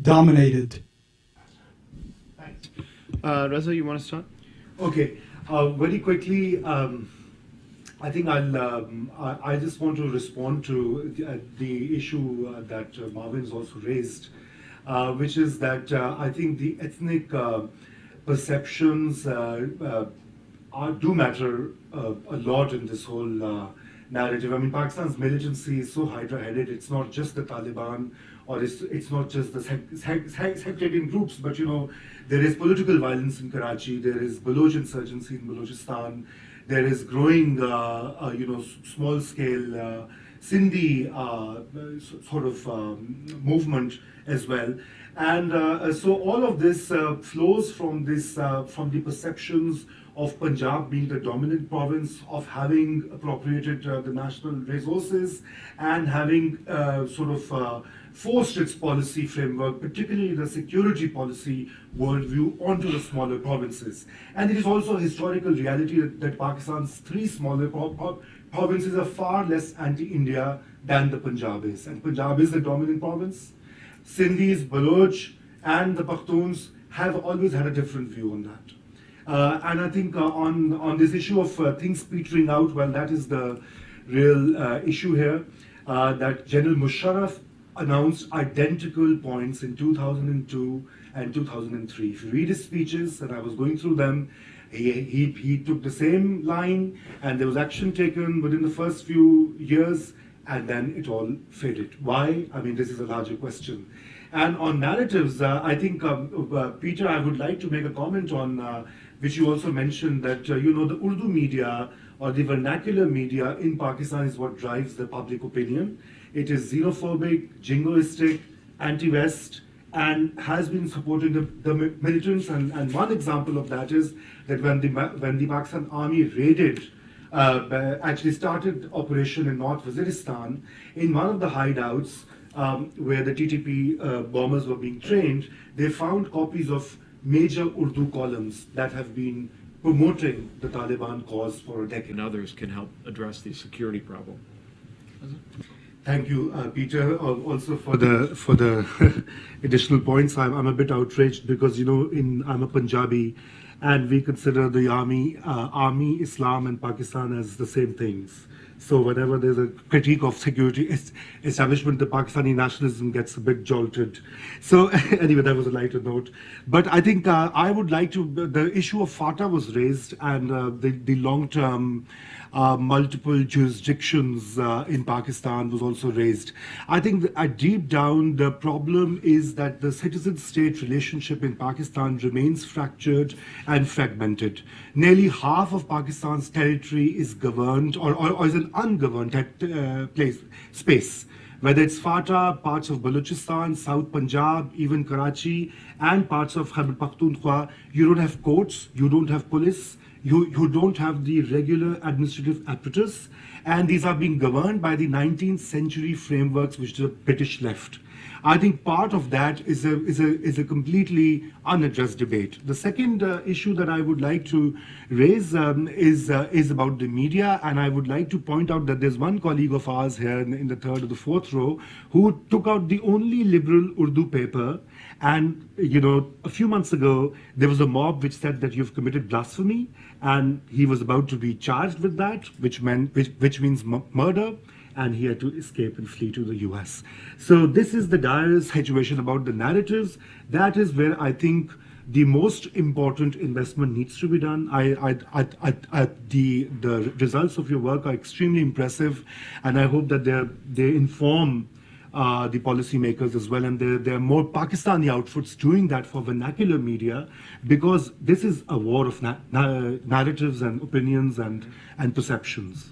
dominated. Thanks. Raza, you want to start? Okay, very quickly, I think I just want to respond to the issue that Marvin's also raised, which is that I think the ethnic perceptions do matter a lot in this whole narrative. I mean, Pakistan's militancy is so hydra-headed. It's not just the Taliban, or it's not just the sectarian groups, but there is political violence in Karachi. There is Baloch insurgency in Balochistan. There is growing, small-scale Sindhi sort of movement as well. And so all of this flows from the perceptions of Punjab being the dominant province, of having appropriated the national resources, and having forced its policy framework, particularly the security policy worldview, onto the smaller provinces. And it is also a historical reality that Pakistan's three smaller provinces are far less anti-India than the Punjab is. And Punjab is the dominant province. Sindhis, Baloch, and the Pakhtuns have always had a different view on that. And I think on this issue of things petering out, well, that is the real issue here, that General Musharraf announced identical points in 2002 and 2003. If you read his speeches, and I was going through them, he took the same line, and there was action taken within the first few years, and then it all faded. Why? I mean, this is a larger question. And on narratives, I think, Peter, I would like to make a comment on, which you also mentioned, that, the Urdu media or the vernacular media in Pakistan is what drives the public opinion. It is xenophobic, jingoistic, anti-West, and has been supporting the militants. And one example of that is that when the Pakistan Army raided, actually started operation in North Waziristan, in one of the hideouts where the TTP bombers were being trained, they found copies of major Urdu columns that have been promoting the Taliban cause for a decade. And others can help address the security problem. Thank you, Peter, also for the additional points. I'm a bit outraged because I'm a Punjabi, and we consider the army, Islam, and Pakistan as the same things. So whenever there's a critique of security establishment, the Pakistani nationalism gets a bit jolted. So anyway, that was a lighter note. But I think I would like to, the issue of FATA was raised, and the long-term multiple jurisdictions in Pakistan was also raised. I think deep down, the problem is that the citizen-state relationship in Pakistan remains fractured and fragmented. Nearly half of Pakistan's territory is governed or is an ungoverned space. Whether it's FATA, parts of Balochistan, South Punjab, even Karachi, and parts of Khyber Pakhtunkhwa, you don't have courts, you don't have police, you don't have the regular administrative apparatus, and these are being governed by the 19th century frameworks which the British left. I think part of that is a completely unaddressed debate. The second issue that I would like to raise is about the media, and I would like to point out that there's one colleague of ours here in the third or the fourth row who took out the only liberal Urdu paper. And a few months ago, there was a mob which said that you've committed blasphemy, and he was about to be charged with that, which means murder, and he had to escape and flee to the US. So this is the dire situation about the narratives. That is where I think the most important investment needs to be done. The results of your work are extremely impressive, and I hope that they inform the policymakers as well, and there are more Pakistani outfits doing that for vernacular media, because this is a war of narratives and opinions and perceptions.